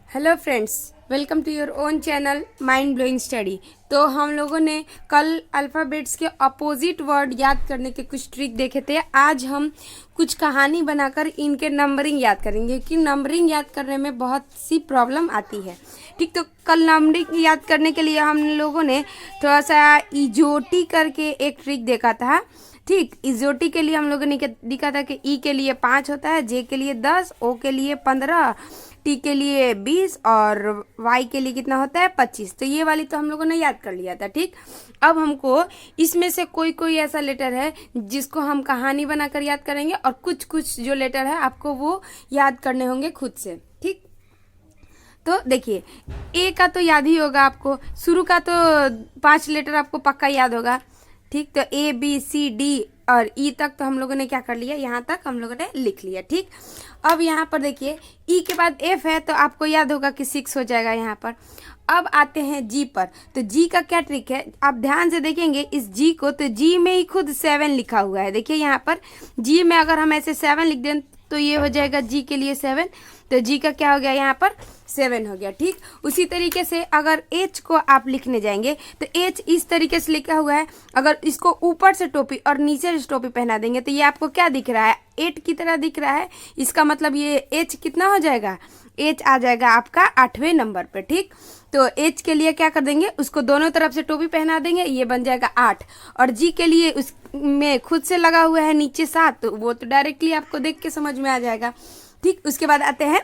Hello friends, welcome to your own channel mind blowing study. तो हम लोगों ने कल अल्फ़ाबेट्स के अपोजिट वर्ड याद करने के कुछ ट्रिक देखे थे। आज हम कुछ कहानी बनाकर इनके नंबरिंग याद करेंगे कि नंबरिंग याद करने में बहुत सी प्रॉब्लम आती है। ठीक, तो कल नंबरिंग याद करने के लिए हम लोगों ने थोड़ा सा इजोटी करके एक ट्रिक देखा था। ठीक, इजोटी के लिए हम लोगों ने देखा था कि ई के लिए 5 होता है, जे के लिए 10, ओ के लिए 15, टी के लिए 20 और वाई के लिए कितना होता है 25। तो ये वाली तो हम लोगों ने याद कर लिया था। ठीक, अब हमको इसमें से कोई कोई ऐसा लेटर है जिसको हम कहानी बनाकर याद करेंगे और कुछ कुछ जो लेटर है आपको वो याद करने होंगे खुद से। ठीक, तो देखिए, ए का तो याद ही होगा आपको, शुरू का तो 5 लेटर आपको पक्का याद होगा। ठीक, तो ए बी सी डी और ई तक तो हम लोगों ने क्या कर लिया, यहाँ तक हम लोगों ने लिख लिया। ठीक, अब यहाँ पर देखिए ई के बाद एफ है तो आपको याद होगा कि 6 हो जाएगा यहाँ पर। अब आते हैं जी पर, तो जी का क्या ट्रिक है, आप ध्यान से देखेंगे इस जी को, तो जी में ही खुद 7 लिखा हुआ है। देखिए यहाँ पर जी में अगर हम ऐसे 7 लिख दें तो ये हो जाएगा जी के लिए 7, तो जी का क्या हो गया यहाँ पर 7 हो गया। ठीक, उसी तरीके से अगर एच को आप लिखने जाएंगे तो एच इस तरीके से लिखा हुआ है, अगर इसको ऊपर से टोपी और नीचे से टोपी पहना देंगे तो ये आपको क्या दिख रहा है, 8 की तरह दिख रहा है। इसका मतलब ये एच कितना हो जाएगा, एच आ जाएगा आपका 8वें नंबर पे। ठीक, तो एच के लिए क्या कर देंगे, उसको दोनों तरफ से टोपी पहना देंगे, ये बन जाएगा 8। और जी के लिए उसमें खुद से लगा हुआ है नीचे 7, तो वो तो डायरेक्टली आपको देख के समझ में आ जाएगा। ठीक, उसके बाद आते हैं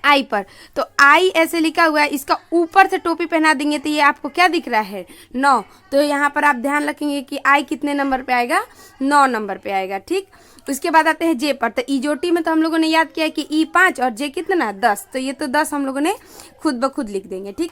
आई पर, तो आई ऐसे लिखा हुआ है, इसका ऊपर से टोपी पहना देंगे तो ये आपको क्या दिख रहा है 9। तो यहाँ पर आप ध्यान रखेंगे कि आई कितने नंबर पे आएगा, 9 नंबर पे आएगा। ठीक, उसके बाद आते हैं जे पर, तो इजोटी में तो हम लोगों ने याद किया कि ई 5 और जे कितना 10, तो ये तो 10 हम लोगों ने खुद ब खुद लिख देंगे। ठीक,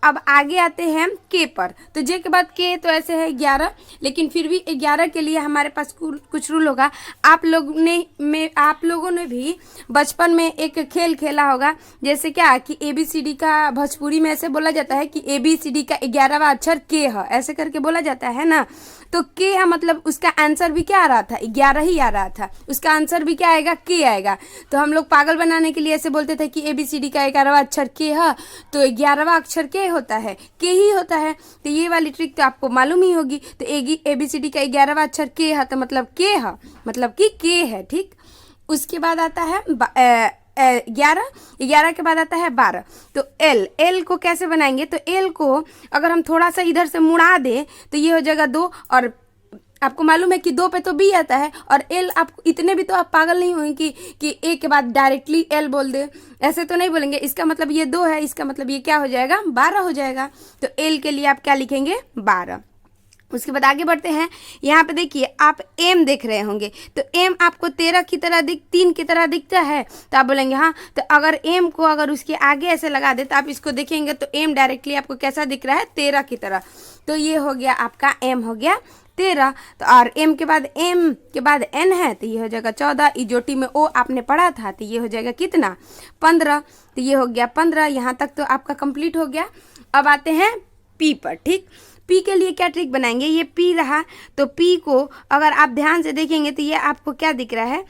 अब आगे आते हैं के पर, तो जे के बाद के तो ऐसे है 11, लेकिन फिर भी 11 के लिए हमारे पास कुछ रूल होगा। आप लोगों ने भी बचपन में एक खेल खेला होगा, जैसे क्या कि ABCD का भोजपुरी में ऐसे बोला जाता है कि ABCD का 11वां अक्षर के है, ऐसे करके बोला जाता है ना। तो के है मतलब उसका आंसर भी क्या आ रहा था, 11 ही आ रहा था, उसका आंसर भी क्या आएगा, के आएगा। तो हम लोग पागल बनाने के लिए ऐसे बोलते थे कि ABCD का 11वां अक्षर के है, तो 11वां अक्षर के होता है, के ही होता है। तो ये वाली ट्रिक तो आपको मालूम ही होगी। तो ABCD का 11वां अक्षर के है तो मतलब के है, मतलब कि के है। ठीक, उसके बाद आता है 11 के बाद आता है 12, तो एल को कैसे बनाएंगे, तो एल को अगर हम थोड़ा सा इधर से मुड़ा दें तो ये हो जाएगा 2, और आपको मालूम है कि 2 पे तो बी आता है, और एल आप इतने भी तो आप पागल नहीं होंगे कि ए के बाद डायरेक्टली एल बोल दे, ऐसे तो नहीं बोलेंगे। इसका मतलब ये 2 है, इसका मतलब ये क्या हो जाएगा 12 हो जाएगा। तो एल के लिए आप क्या लिखेंगे 12। उसके बाद आगे बढ़ते हैं, यहाँ पे देखिए आप एम देख रहे होंगे, तो एम आपको 13 की तरह 3 की तरह दिखता है, तो आप बोलेंगे हाँ। तो अगर एम को अगर उसके आगे ऐसे लगा दे तो आप इसको देखेंगे तो एम डायरेक्टली आपको कैसा दिख रहा है 13 की तरह। तो ये हो गया आपका एम हो गया 13। तो और एम के बाद एन है तो ये हो जाएगा 14। इजोटी में ओ आपने पढ़ा था तो ये हो जाएगा कितना 15, तो ये हो गया 15। यहाँ तक तो आपका कंप्लीट हो गया। अब आते हैं पी पर। ठीक, पी के लिए क्या ट्रिक बनाएंगे, ये पी रहा, तो पी को अगर आप ध्यान से देखेंगे तो ये आपको क्या दिख रहा है,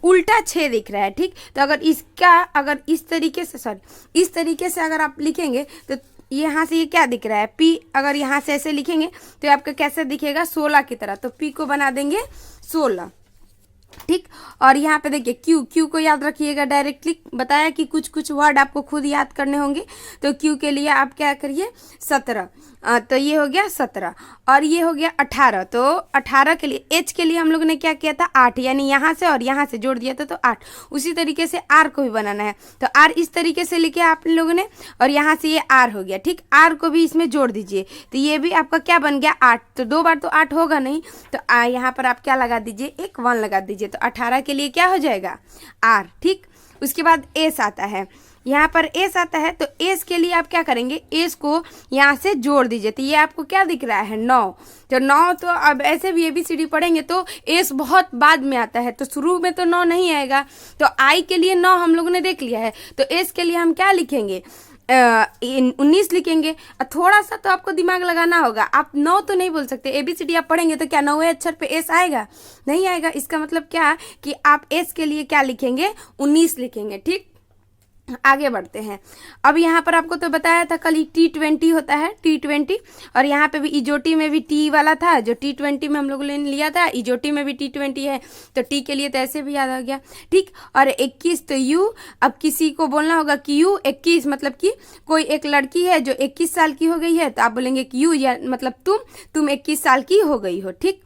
उल्टा 6 दिख रहा है। ठीक, तो अगर इस तरीके से अगर आप लिखेंगे तो यहाँ से ये क्या दिख रहा है पी, अगर यहाँ से ऐसे लिखेंगे तो आपका कैसे दिखेगा 16 की तरह, तो पी को बना देंगे 16। ठीक, और यहाँ पे देखिए क्यू को याद रखिएगा, डायरेक्टली बताया कि कुछ कुछ वर्ड आपको खुद याद करने होंगे। तो क्यू के लिए आप क्या करिए 17, तो ये हो गया 17, और ये हो गया 18। तो 18 के लिए एच के लिए हम लोगों ने क्या किया था 8, यानी यहाँ से और यहाँ से जोड़ दिया था तो 8। उसी तरीके से आर को भी बनाना है, तो आर इस तरीके से लिखे आप लोगों ने, और यहाँ से ये आर हो गया। ठीक, आर को भी इसमें जोड़ दीजिए तो ये भी आपका क्या बन गया 8। तो 2 बार तो 8 होगा नहीं, तो यहाँ पर आप क्या लगा दीजिए, एक 1 लगा दीजिए, तो 18 के लिए क्या हो जाएगा आर। ठीक, उसके बाद एस आता है, यहाँ पर एस आता है, तो एस के लिए आप क्या करेंगे, एस को यहाँ से जोड़ दीजिए, तो ये आपको क्या दिख रहा है 9। तो 9 तो अब ऐसे भी ABCD पढ़ेंगे तो एस बहुत बाद में आता है, तो शुरू में तो 9 नहीं आएगा। तो आई के लिए 9 हम लोगों ने देख लिया है, तो एस के लिए हम क्या लिखेंगे 19 लिखेंगे। थोड़ा सा तो आपको दिमाग लगाना होगा, आप 9 तो नहीं बोल सकते। ABCD आप पढ़ेंगे तो क्या 9वें अक्षर पे एस आएगा, नहीं आएगा। इसका मतलब क्या कि आप एस के लिए क्या लिखेंगे 19 लिखेंगे। ठीक, आगे बढ़ते हैं। अब यहाँ पर आपको तो बताया था कल T20 होता है, T20, और यहाँ पे भी इजोटी में भी टी वाला था, जो T20 में हम लोगों ने लिया था, इजोटी में भी T20 है, तो टी के लिए तो ऐसे भी याद आ गया, ठीक। और 21 तो यू, अब किसी को बोलना होगा कि यू 21, मतलब कि कोई एक लड़की है जो 21 साल की हो गई है, तो आप बोलेंगे कि यू, या मतलब तुम 21 साल की हो गई हो, ठीक।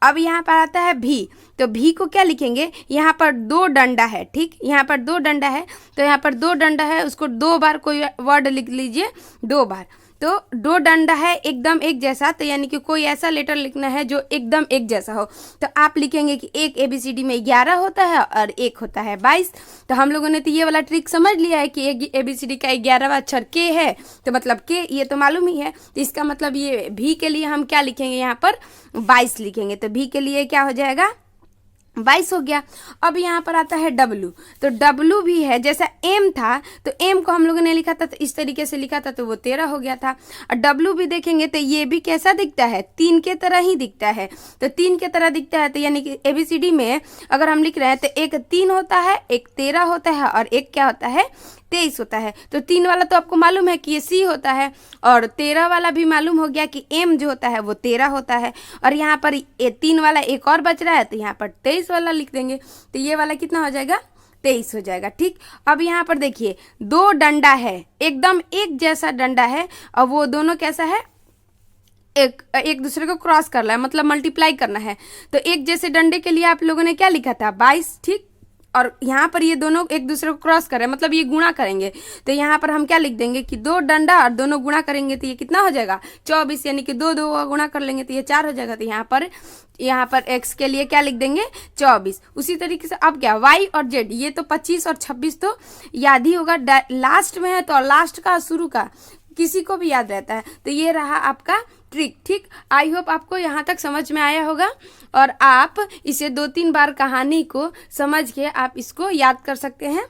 अब यहाँ पर आता है भी, तो भी को क्या लिखेंगे, यहाँ पर दो डंडा है, ठीक, यहाँ पर दो डंडा है, तो यहाँ पर दो डंडा है, उसको दो बार कोई वर्ड लिख लीजिए, दो बार। तो दो डंडा है एकदम एक जैसा, तो यानी कि कोई ऐसा लेटर लिखना है जो एकदम एक जैसा हो, तो आप लिखेंगे कि एक ABCD में 11 होता है और एक होता है 22। तो हम लोगों ने तो ये वाला ट्रिक समझ लिया है कि एक ABCD का 11वां अक्षर के है, तो मतलब के ये तो मालूम ही है, तो इसका मतलब ये भी के लिए हम क्या लिखेंगे, यहाँ पर 22 लिखेंगे, तो भी के लिए क्या हो जाएगा, 22 हो गया। अब यहाँ पर आता है W, तो W भी है, जैसा M था तो M को हम लोगों ने लिखा था तो इस तरीके से लिखा था, तो वो 13 हो गया था। और W भी देखेंगे तो ये भी कैसा दिखता है, 3 के तरह ही दिखता है, तो 3 के तरह दिखता है, तो यानी कि ABCD में अगर हम लिख रहे हैं तो एक 3 होता है, एक 13 होता है, और एक क्या होता है, 23 होता है। तो 3 वाला तो आपको मालूम है कि ये C होता है, और 13 वाला भी मालूम हो गया कि M जो होता है वो 13 होता है, और यहाँ पर ये 3 वाला एक और बच रहा है, तो यहाँ पर 23 वाला लिख देंगे, तो ये वाला कितना हो जाएगा, 23 हो जाएगा, ठीक। अब यहाँ पर देखिए दो डंडा है, एकदम एक जैसा डंडा है, और वो दोनों कैसा है, एक दूसरे को क्रॉस करना है, मतलब मल्टीप्लाई करना है। तो एक जैसे डंडे के लिए आप लोगों ने क्या लिखा था, 22, ठीक। और यहाँ पर ये दोनों एक दूसरे को क्रॉस कर रहे हैं, मतलब ये गुणा करेंगे, तो यहाँ पर हम क्या लिख देंगे कि दो डंडा और दोनों गुणा करेंगे तो ये कितना हो जाएगा, 24, यानी कि दो गुणा कर लेंगे तो ये 4 हो जाएगा। तो यहाँ पर x के लिए क्या लिख देंगे, 24। उसी तरीके से अब क्या, y और z, ये तो 25 और 26 तो याद ही होगा, लास्ट में है तो लास्ट का शुरू का किसी को भी याद रहता है। तो ये रहा आपका ट्रिक, ठीक। आई होप आपको यहाँ तक समझ में आया होगा, और आप इसे 2-3 बार कहानी को समझ के आप इसको याद कर सकते हैं।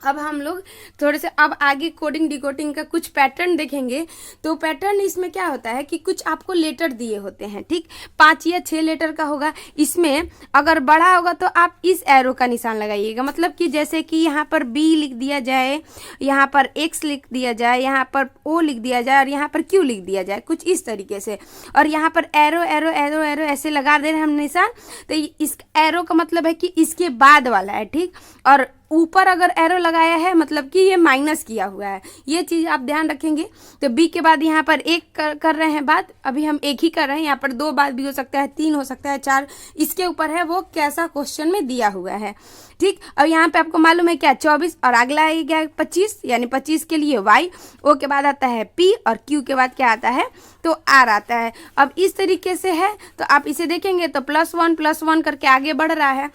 अब हम लोग थोड़े से अब आगे कोडिंग डिकोडिंग का कुछ पैटर्न देखेंगे। तो पैटर्न इसमें क्या होता है कि कुछ आपको लेटर दिए होते हैं, ठीक, 5 या 6 लेटर का होगा। इसमें अगर बड़ा होगा तो आप इस एरो का निशान लगाइएगा, मतलब कि जैसे कि यहाँ पर B लिख दिया जाए, यहाँ पर X लिख दिया जाए, यहाँ पर O लिख दिया जाए, और यहाँ पर Q लिख दिया जाए, कुछ इस तरीके से। और यहाँ पर एरो एरो एरो एरो ऐसे लगा दे रहे हैं हम निशान, तो इस एरो का मतलब है कि इसके बाद वाला है, ठीक। और ऊपर अगर एरो लगाया है मतलब कि ये माइनस किया हुआ है, ये चीज़ आप ध्यान रखेंगे। तो बी के बाद यहाँ पर एक कर रहे हैं बात, अभी हम एक ही कर रहे हैं, यहाँ पर 2 बात भी हो सकता है, 3 हो सकता है, 4, इसके ऊपर है वो कैसा क्वेश्चन में दिया हुआ है, ठीक। और यहाँ पे आपको मालूम है क्या, 24, और अगला है क्या, 25, यानी 25 के लिए y, ओ के बाद आता है p, और q के बाद क्या आता है, तो r आता है। अब इस तरीके से है, तो आप इसे देखेंगे तो +1 करके आगे बढ़ रहा है।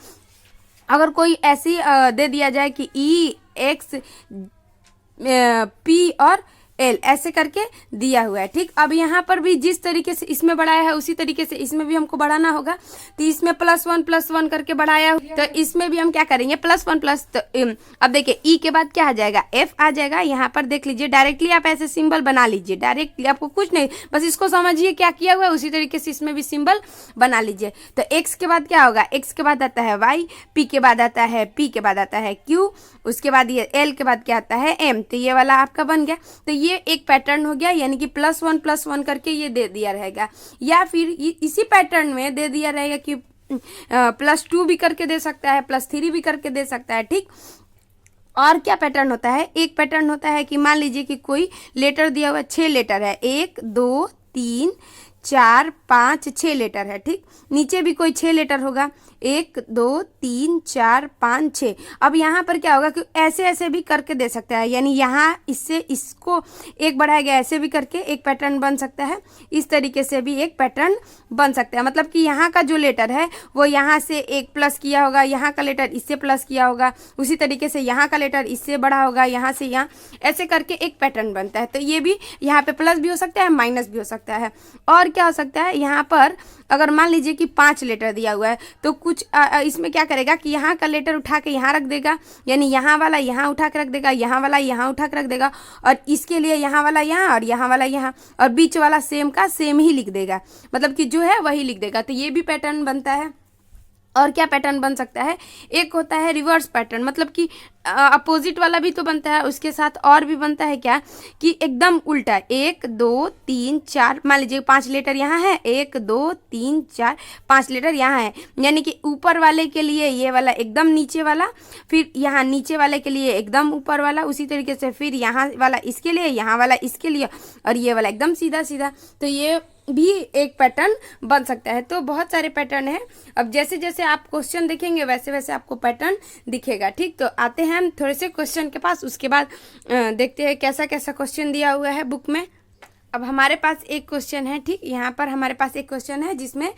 अगर कोई ऐसी दे दिया जाए कि E X P और L ऐसे करके दिया हुआ है, ठीक। अब यहाँ पर भी जिस तरीके से इसमें बढ़ाया है उसी तरीके से इसमें भी हमको बढ़ाना होगा। तो इसमें +1 करके बढ़ाया, तो इसमें भी हम क्या करेंगे, +1 तो अब देखिए E के बाद क्या आ जाएगा, F आ जाएगा। यहाँ पर देख लीजिए, डायरेक्टली आप ऐसे सिंबल बना लीजिए, डायरेक्टली आपको कुछ नहीं, बस इसको समझिए क्या किया हुआ है, उसी तरीके से इसमें भी सिंबल बना लीजिए। तो X के बाद क्या होगा, X के बाद आता है Y, P के बाद आता है P के बाद आता है Q, उसके बाद ये L के बाद क्या आता है M। तो ये वाला आपका बन गया। तो ये एक पैटर्न हो गया, यानी कि +1 करके ये दे दिया रहेगा, या फिर इसी पैटर्न में दे दिया रहेगा कि +2 भी करके दे सकता है, +3 भी करके दे सकता है, ठीक। और क्या पैटर्न होता है, एक पैटर्न होता है कि मान लीजिए कि कोई लेटर दिया हुआ 6 लेटर है, 1 2 3 4 5 6 लेटर है, ठीक। नीचे भी कोई 6 लेटर होगा, 1 2 3 4 5 6। अब यहाँ पर क्या होगा कि ऐसे ऐसे भी करके दे सकता है, यानी यहाँ इससे इसको एक बढ़ाया गया, ऐसे भी करके एक पैटर्न बन सकता है, इस तरीके से भी एक पैटर्न बन सकता है। मतलब कि यहाँ का जो लेटर है वो यहाँ से एक प्लस किया होगा, यहाँ का लेटर इससे प्लस किया होगा, उसी तरीके से यहाँ का लेटर इससे बढ़ा होगा, यहाँ से यहाँ, ऐसे करके एक पैटर्न बनता है। तो ये भी यहाँ पे प्लस भी हो सकता है, माइनस भी हो सकता है। और क्या हो सकता है, यहाँ पर अगर मान लीजिए कि 5 लेटर दिया हुआ है, तो कुछ इसमें क्या करेगा कि यहाँ का लेटर उठा के यहाँ रख देगा, यानी यहाँ वाला यहाँ उठा के रख देगा, यहाँ वाला यहाँ उठा के रख देगा, और इसके लिए यहाँ वाला यहाँ और यहाँ वाला यहाँ, और बीच वाला सेम का सेम ही लिख देगा, मतलब कि जो है वही लिख देगा। तो ये भी पैटर्न बनता है। और क्या पैटर्न बन सकता है, एक होता है रिवर्स पैटर्न, मतलब कि अपोजिट वाला भी तो बनता है, उसके साथ और भी बनता है क्या कि एकदम उल्टा, 1 2 3 4, मान लीजिए 5 लेटर यहाँ है, 1 2 3 4 5 लेटर यहाँ है, यानी कि ऊपर वाले के लिए ये वाला एकदम नीचे वाला, फिर यहाँ नीचे वाले के लिए एकदम ऊपर वाला, उसी तरीके से फिर यहाँ वाला इसके लिए, यहाँ वाला इसके लिए, और ये वाला एकदम सीधा सीधा। तो ये भी एक पैटर्न बन सकता है। तो बहुत सारे पैटर्न है। अब जैसे जैसे आप क्वेश्चन देखेंगे वैसे वैसे आपको पैटर्न दिखेगा। ठीक, तो आते हैं हम थोड़े से क्वेश्चन के पास, उसके बाद देखते हैं कैसा कैसा क्वेश्चन दिया हुआ है बुक में। अब हमारे पास एक क्वेश्चन है, ठीक, यहाँ पर हमारे पास एक क्वेश्चन है जिसमें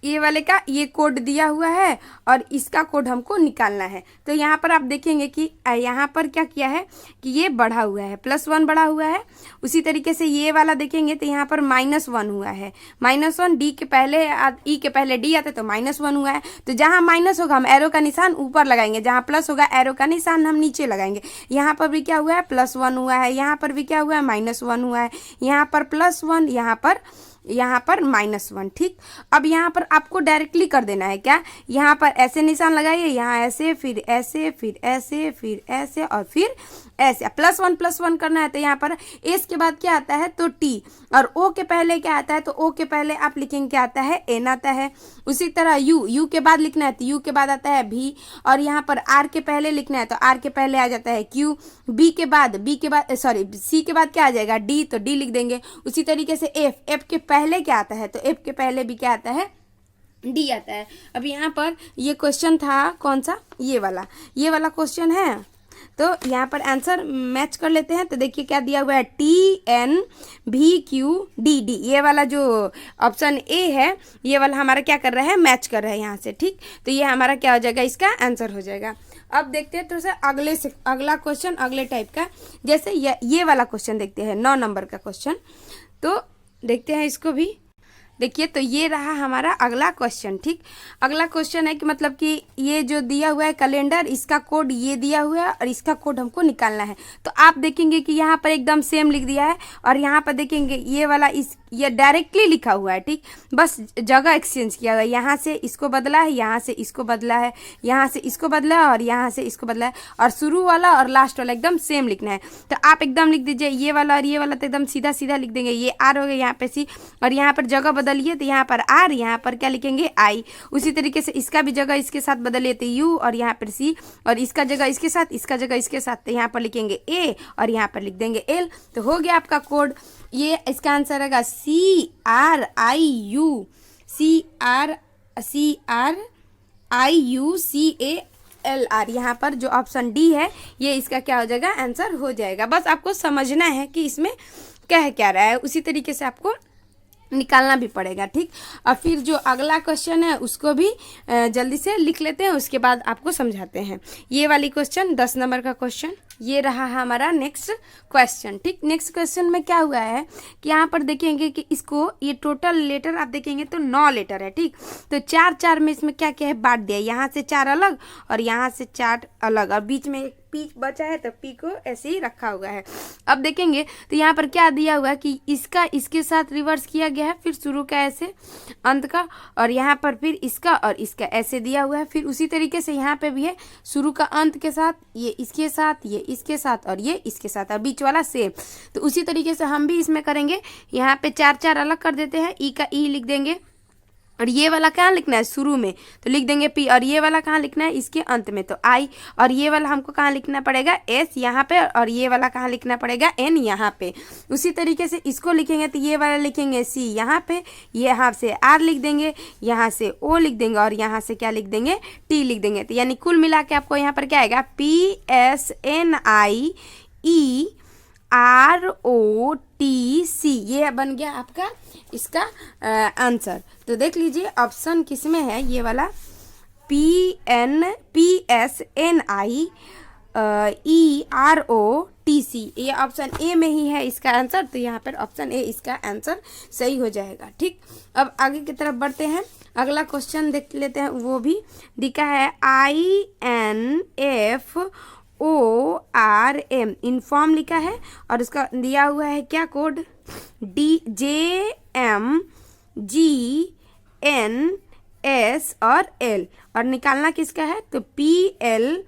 ये वाले का ये कोड दिया हुआ है और इसका कोड हमको निकालना है। तो यहाँ पर आप देखेंगे कि यहाँ पर क्या किया है कि ये बढ़ा हुआ है, +1 बढ़ा हुआ है। उसी तरीके से ये वाला देखेंगे तो यहाँ पर -1 हुआ है, -1, डी के पहले ई के पहले डी आता है तो -1 हुआ है। तो जहाँ माइनस होगा हम एरो का निशान ऊपर लगाएंगे, जहाँ प्लस होगा एरो का निशान हम नीचे लगाएंगे। यहाँ पर भी क्या हुआ है, +1 हुआ है, यहाँ पर भी क्या हुआ है, -1 हुआ है, यहाँ पर +1, यहाँ पर -1। ठीक, अब यहाँ पर आपको डायरेक्टली कर देना है क्या, यहाँ पर ऐसे निशान लगाइए, यहाँ ऐसे, फिर ऐसे, फिर ऐसे, फिर ऐसे और फिर ऐसे, +1 करना है। तो यहाँ पर एस के बाद क्या आता है तो टी, और ओ के पहले क्या आता है तो ओ के पहले आप लिखेंगे क्या आता है, एन आता है। उसी तरह यू के बाद लिखना है तो यू के बाद आता है भी, और यहाँ पर आर के पहले लिखना है तो आर के पहले आ जाता है क्यू, सी के बाद क्या आ जाएगा, डी, तो डी लिख देंगे। उसी तरीके से एफ के पहले क्या आता है तो एफ के पहले भी क्या आता है, डी आता है। अब यहाँ पर ये क्वेश्चन था कौन सा, ये वाला क्वेश्चन है। तो यहाँ पर आंसर मैच कर लेते हैं। तो देखिए क्या दिया हुआ है, TNVQDD, ये वाला जो ऑप्शन ए है ये वाला हमारा क्या कर रहा है, मैच कर रहा है यहाँ से। ठीक, तो ये हमारा क्या हो जाएगा, इसका आंसर हो जाएगा। अब देखते हैं थोड़ा सा अगला क्वेश्चन, अगले टाइप का। जैसे ये वाला क्वेश्चन देखते हैं, 9 नंबर का क्वेश्चन। तो देखते हैं इसको भी। देखिए, तो ये रहा हमारा अगला क्वेश्चन। ठीक, अगला क्वेश्चन है कि मतलब कि ये जो दिया हुआ है कैलेंडर, इसका कोड ये दिया हुआ है और इसका कोड हमको निकालना है। तो आप देखेंगे कि यहाँ पर एकदम सेम लिख दिया है, और यहाँ पर देखेंगे ये वाला ये डायरेक्टली लिखा हुआ है। ठीक, बस जगह एक्सचेंज किया हुआ है, यहाँ से इसको बदला है, यहाँ से इसको बदला है, यहाँ से इसको बदला है और यहाँ से इसको बदला है, और शुरू वाला और लास्ट वाला एकदम सेम लिखना है। तो आप एकदम लिख दीजिए ये वाला और ये वाला, तो एकदम सीधा सीधा लिख देंगे। ये आर हो गया, यहाँ पे सी, और यहाँ पर जगह बदलिए तो यहाँ पर आर, यहाँ पर क्या लिखेंगे, आई। उसी तरीके से इसका भी जगह इसके साथ बदलिए तो यू, और यहाँ पर सी, और इसका जगह इसके साथ, इसका जगह इसके साथ, तो यहाँ पर लिखेंगे ए और यहाँ पर लिख देंगे एल। तो हो गया आपका कोड। ये इसका आंसर रहेगा CRIUCALR। यहाँ पर जो ऑप्शन डी है ये इसका क्या हो जाएगा, आंसर हो जाएगा। बस आपको समझना है कि इसमें कह क्या रहा है, उसी तरीके से आपको निकालना भी पड़ेगा। ठीक, और फिर जो अगला क्वेश्चन है उसको भी जल्दी से लिख लेते हैं, उसके बाद आपको समझाते हैं। ये वाली क्वेश्चन 10 नंबर का क्वेश्चन, ये रहा हमारा नेक्स्ट क्वेश्चन। ठीक, नेक्स्ट क्वेश्चन में क्या हुआ है कि यहाँ पर देखेंगे कि इसको ये टोटल लेटर आप देखेंगे तो 9 लेटर है। ठीक, तो 4 में इसमें क्या क्या है, बांट दिया, यहाँ से 4 अलग और यहाँ से 4 अलग, और बीच में एक पी बचा है तो पी को ऐसे ही रखा हुआ है। अब देखेंगे तो यहाँ पर क्या दिया हुआ है कि इसका इसके साथ रिवर्स किया गया है, फिर शुरू का ऐसे अंत का, और यहाँ पर फिर इसका और इसका ऐसे दिया हुआ है। फिर उसी तरीके से यहाँ पे भी है, शुरू का अंत के साथ, ये इसके साथ, ये इसके साथ और ये इसके साथ, और बीच वाला सेम। तो उसी तरीके से हम भी इसमें करेंगे, यहाँ पे 4 अलग कर देते हैं, ई का ई लिख देंगे, और ये वाला कहाँ लिखना है, शुरू में तो लिख देंगे पी, और ये वाला कहाँ लिखना है, इसके अंत में तो आई, और ये वाला हमको कहाँ लिखना पड़ेगा, एस यहाँ पे, और ये वाला कहाँ लिखना पड़ेगा, एन यहाँ पे। उसी तरीके से इसको लिखेंगे तो ये वाला लिखेंगे सी यहाँ पे, यहाँ से आर लिख देंगे, यहाँ से ओ लिख देंगे, और यहाँ से क्या लिख देंगे, टी लिख देंगे। तो यानी कुल मिला के आपको यहाँ पर क्या आएगा, PSNIEROTC, ये बन गया आपका इसका आंसर। तो देख लीजिए ऑप्शन किस में है, ये वाला PSNIEROTC, ये ऑप्शन ए में ही है इसका आंसर। तो यहाँ पर ऑप्शन ए इसका आंसर सही हो जाएगा। ठीक, अब आगे की तरफ बढ़ते हैं, अगला क्वेश्चन देख लेते हैं। वो भी दिखा है INFORM, इनफॉर्म लिखा है, और उसका दिया हुआ है क्या कोड, DJMGNHI, एस और एल, और निकालना किसका है तो PLAYER,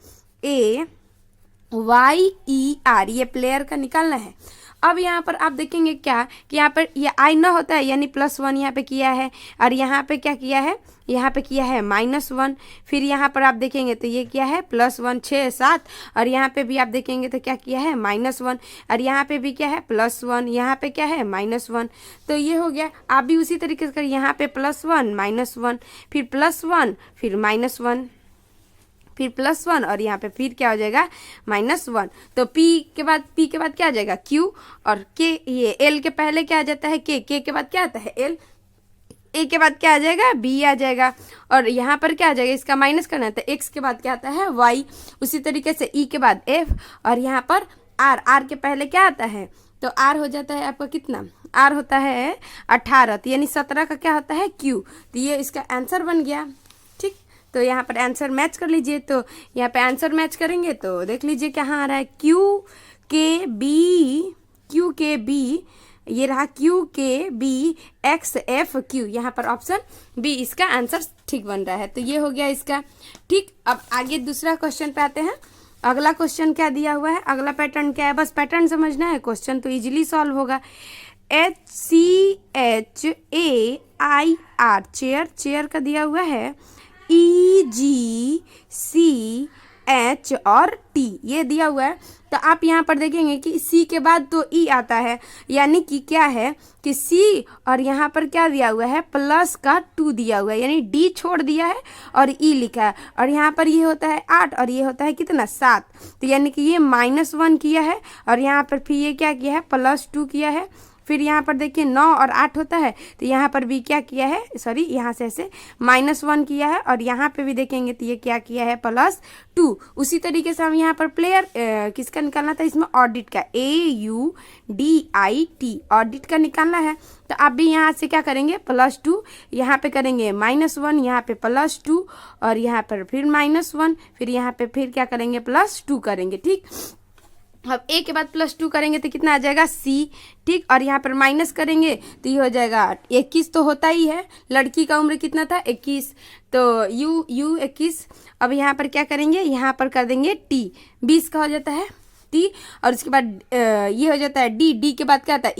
ये प्लेयर का निकालना है। अब यहाँ पर आप देखेंगे क्या कि यहाँ पर ये आई ना होता है, यानी +1 यहाँ पे किया है, और यहाँ पे क्या किया है, यहाँ पे किया है -1। फिर यहाँ पर आप देखेंगे तो ये क्या है +1 6 7, और यहाँ पे भी आप देखेंगे तो क्या किया है -1, और यहाँ पे भी क्या है +1, यहाँ पे क्या है -1। तो ये हो गया। आप भी उसी तरीके से करिए, यहाँ पे +1 -1, फिर +1, फिर -1, फिर +1, और यहाँ पे फिर क्या हो जाएगा -1। तो P के बाद क्या आ जाएगा Q, और K, ये L के पहले क्या आ जाता है K के बाद क्या आता है L, A के बाद क्या आ जाएगा B आ जाएगा, और यहाँ पर क्या आ जाएगा, इसका माइनस करना है तो X के बाद क्या आता है Y, उसी तरीके से E के बाद F, और यहाँ पर R के पहले क्या आता है तो R हो जाता है आपका कितना, R होता है 18, तो यानी 17 का क्या होता है Q। तो ये इसका आंसर बन गया। ठीक, तो यहाँ पर आंसर मैच कर लीजिए। तो यहाँ पे आंसर मैच करेंगे तो देख लीजिए कहाँ आ रहा है QKB, ये रहा QKBXFQ, यहाँ पर ऑप्शन बी इसका आंसर ठीक बन रहा है। तो ये हो गया इसका। ठीक, अब आगे दूसरा क्वेश्चन पे आते हैं। अगला क्वेश्चन क्या दिया हुआ है, अगला पैटर्न क्या है, बस पैटर्न समझना है, क्वेश्चन तो इजीली सॉल्व होगा। HCHAIR, चेयर का दिया हुआ है EGCH और T, ये दिया हुआ है। तो आप यहाँ पर देखेंगे कि C के बाद तो E आता है, यानी कि क्या है कि C और यहाँ पर क्या दिया हुआ है +2 दिया हुआ है, यानी D छोड़ दिया है और E लिखा है, और यहाँ पर ये होता है 8 और ये होता है कितना 7, तो यानी कि ये -1 किया है, और यहाँ पर फिर ये क्या किया है +2 किया है। फिर यहाँ पर देखिए 9 और 8 होता है, तो यहाँ पर भी क्या किया है, सॉरी यहाँ से ऐसे -1 किया है, और यहाँ पे भी देखेंगे तो ये क्या किया है +2। उसी तरीके से हम यहाँ पर प्लेयर किसका निकालना था, इसमें ऑडिट का AUDIT, ऑडिट का निकालना है। तो आप भी यहाँ से क्या करेंगे +2, यहाँ पे करेंगे -1, यहाँ पे +2, और यहाँ पर फिर -1, फिर यहाँ पे फिर क्या करेंगे +2 करेंगे। ठीक, अब A के बाद +2 करेंगे तो कितना आ जाएगा C। ठीक, और यहाँ पर माइनस करेंगे तो ये हो जाएगा 21, तो होता ही है, लड़की का उम्र कितना था 21, तो U 21। अब यहाँ पर क्या करेंगे, यहाँ पर कर देंगे T, 20 का हो जाता है T, और उसके बाद ये हो जाता है D के बाद क्या आता है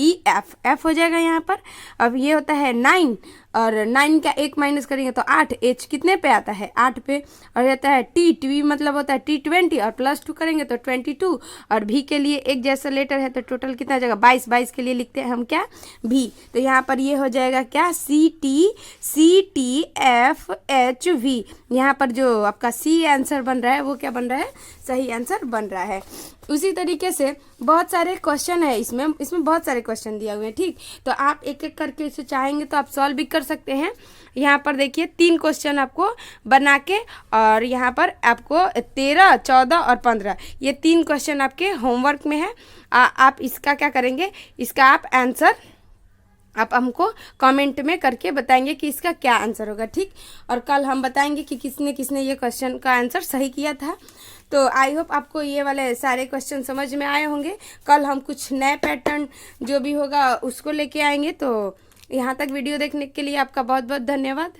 F हो जाएगा यहाँ पर। अब ये होता है 9, और 9 का 1 माइनस करेंगे तो 8, H कितने पे आता है 8 पे, और जाता है T मतलब होता है T20, और +2 करेंगे तो 22, और V के लिए एक जैसा लेटर है तो टोटल कितना आ जाएगा 22 के लिए लिखते हैं हम क्या V। तो यहाँ पर ये हो जाएगा क्या CTFHV, यहाँ पर जो आपका C आंसर बन रहा है वो क्या बन रहा है, सही आंसर बन रहा है। उसी तरीके से बहुत सारे क्वेश्चन है, इसमें बहुत सारे क्वेश्चन दिए हुए हैं। ठीक, तो आप एक एक करके इसे चाहेंगे तो आप सॉल्व भी कर सकते हैं। यहाँ पर देखिए 3 क्वेश्चन आपको बना के, और यहाँ पर आपको 13, 14 और 15, ये 3 क्वेश्चन आपके होमवर्क में है। आप इसका क्या करेंगे, इसका आप आंसर आप हमको कमेंट में करके बताएंगे कि इसका क्या आंसर होगा। ठीक, और कल हम बताएंगे कि किसने किसने ये क्वेश्चन का आंसर सही किया था। तो आई होप आपको ये वाले सारे क्वेश्चन समझ में आए होंगे। कल हम कुछ नए पैटर्न जो भी होगा उसको लेके आएंगे। तो यहाँ तक वीडियो देखने के लिए आपका बहुत बहुत धन्यवाद।